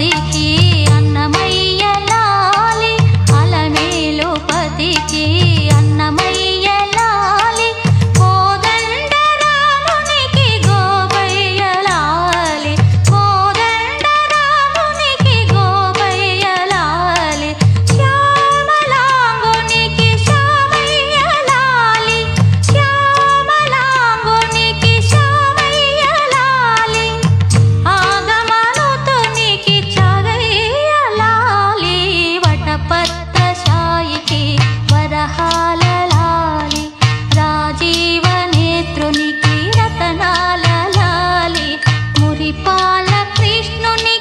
పతికి అన్నమయ్య లాలి అలమేలు పతికి అన్నమయ్య లాలి కోదండ రామునికి గోపయ్య లాలి కోదండ రామునికి గోపయ్య లాలి శ్యామలాంగునికి శ్యామయ్య లాలి శ్యామలాంగునికి శ్యామయ్య లాలి ఆగమనుతునికి చరయ్య లాలి వటపత్ర శాయికి వరహాల లాలి రాజీవ నేత్రునికి రతనాల లాలి మురిపాల కృష్ణునికి